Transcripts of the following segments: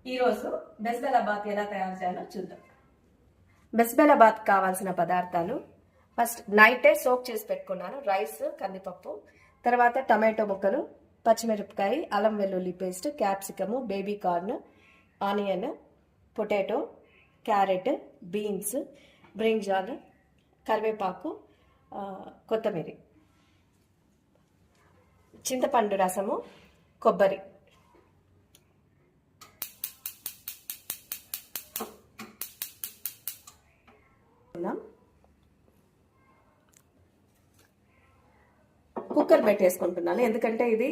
ఈరోజు బెస్బెలాబాత్ ఎలా తయారు చేయాలో చూద్దాం. బెస్బెలాబాత్ కావాల్సిన పదార్థాలు ఫస్ట్ నైటే సోక్ చేసి పెట్టుకున్నాను. రైస్, కందిపప్పు, తర్వాత టమాటో ముక్కలు, పచ్చిమిరపకాయ, అల్లం వెల్లుల్లి paste, capsicum, baby corn, onion, potato, carrot, beans, brinjal, కరివేపాకు, కొత్తిమీర, చింతపండు రసము, కొబ్బరి. కుక్కర్ పెట్టేసుకుంటున్నాను ఎందుకంటే ఇది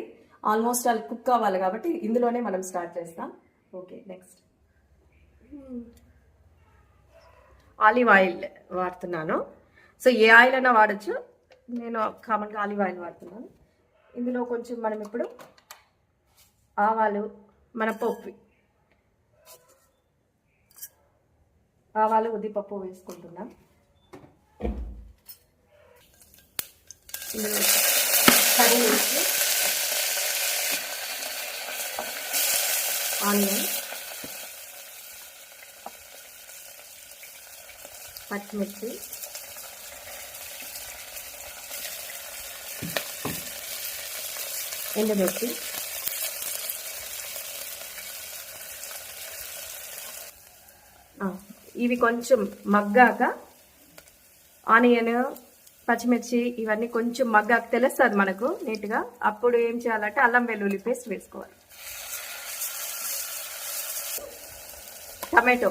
ఆల్మోస్ట్ ఆల్ కుక్ అవ్వాలి కాబట్టి ఇందులోనే మనం స్టార్ట్ చేస్తాం. ఓకే, నెక్స్ట్ ఆలివ్ ఆయిల్ వాడుతున్నాను. సో ఏ ఆయిల్ అయినా వాడచ్చు, నేను కామన్గా ఆలివ్ ఆయిల్ వాడుతున్నాను. ఇందులో కొంచెం మనం ఇప్పుడు ఆవాలు, మన పప్పు, ఆవాలు, ఉద్దిపప్పు వేసుకుంటున్నాం. ఇందులో కర్రీ వేసి ఆనియన్, పచ్చిమిర్చి, ఎండుమిర్చి, ఇవి కొంచెం మగ్గాక ఆనియన్, పచ్చిమిర్చి ఇవన్నీ కొంచెం మగ్గాక తెలుస్తుంది మనకు నీట్గా. అప్పుడు ఏం చేయాలంటే అల్లం వెల్లుల్లి పేస్ట్ వేసుకోవాలి. టమాటో,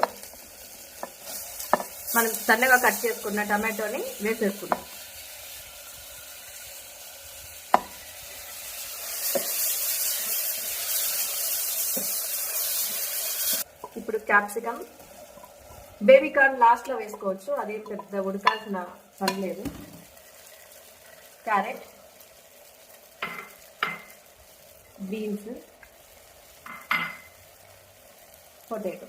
మనం సన్నగా కట్ చేసుకున్న టమాటోని వేసేసుకున్నాం. ఇప్పుడు క్యాప్సికమ్, బేబీ కార్న్ లాస్ట్లో వేసుకోవచ్చు, అదేం పెద్ద ఉడకాల్సిన పని లేదు. Carrot, beans, potato.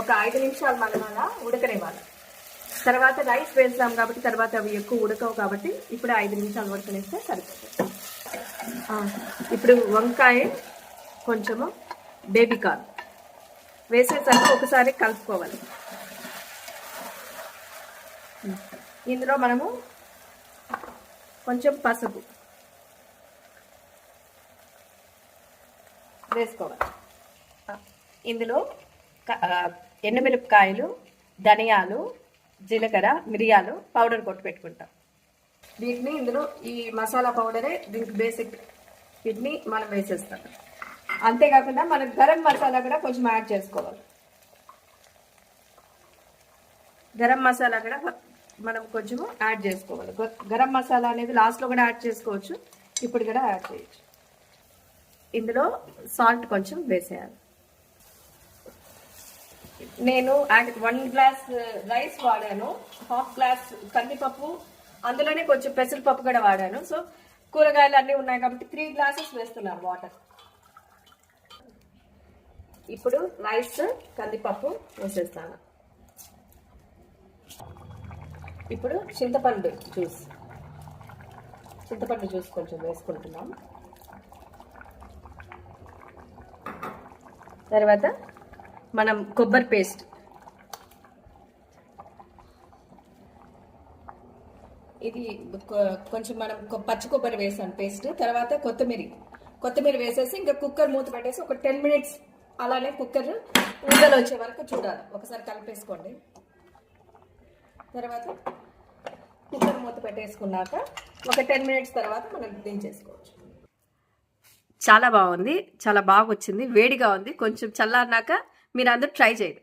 ఒక 5 నిమిషాలు మనం అలా ఉడకనివ్వాలి. తర్వాత రైస్ వేస్తాం కాబట్టి తర్వాత అవి ఎక్కువ ఉడకవు కాబట్టి ఇప్పుడు 5 నిమిషాలు ఉడకనిస్తే సరిపోతుంది. ఇప్పుడు వంకాయ, కొంచెము బేబీ కార్న్ వేసేసాక ఒకసారి కలుపుకోవాలి. ఇందులో మనము కొంచెం పసుపు వేసుకోవాలి. ఇందులో ఎండుమిరపకాయలు, ధనియాలు, జీలకర్ర, మిరియాలు పౌడర్ కొట్టి పెట్టుకుంటాం. వీటిని ఇందులో ఈ మసాలా పౌడరే దీనికి బేసిక్, వీటిని మనం వేసేస్తాం. అంతేకాకుండా మనం గరం మసాలా కూడా కొంచెం యాడ్ చేసుకోవాలి. గరం మసాలా కూడా మనం కొంచెం యాడ్ చేసుకోవాలి. గరం మసాలా అనేది లాస్ట్లో కూడా యాడ్ చేసుకోవచ్చు, ఇప్పుడు కూడా యాడ్ చేయొచ్చు. ఇందులో సాల్ట్ కొంచెం వేసేయాలి. నేను 1 గ్లాస్ రైస్ వాడాను, 1/2 గ్లాస్ కందిపప్పు, అందులోనే కొంచెం పెసరపప్పు కూడా వాడాను. సో కూరగాయలు అన్నీ ఉన్నాయి కాబట్టి 3 గ్లాసెస్ వేస్తున్నాను వాటర్. ఇప్పుడు రైస్, కందిపప్పు వేసేస్తాను. ఇప్పుడు చింతపండు జ్యూస్ కొంచెం వేసుకుంటున్నాం. తర్వాత మనం కొబ్బరి పేస్ట్, ఇది కొంచెం మనం పచ్చి కొబ్బరి వేసాను పేస్ట్. తర్వాత కొత్తిమీర వేసేసి ఇంకా కుక్కర్ మూత పెట్టేసి ఒక 10 మినిట్స్ అలానే కుక్కర్ ఊదలు వచ్చే వరకు చూడాలి. ఒకసారి కలిపేసుకోండి. తర్వాత కుక్కర్ మూత పెట్టేసుకున్నాక ఒక 10 మినిట్స్ తర్వాత మనం దించేసుకోవచ్చు. చాలా బాగుంది, చాలా బాగా వచ్చింది. వేడిగా ఉంది, కొంచెం చల్లారినాక మీరు అందరూ ట్రై చేయండి.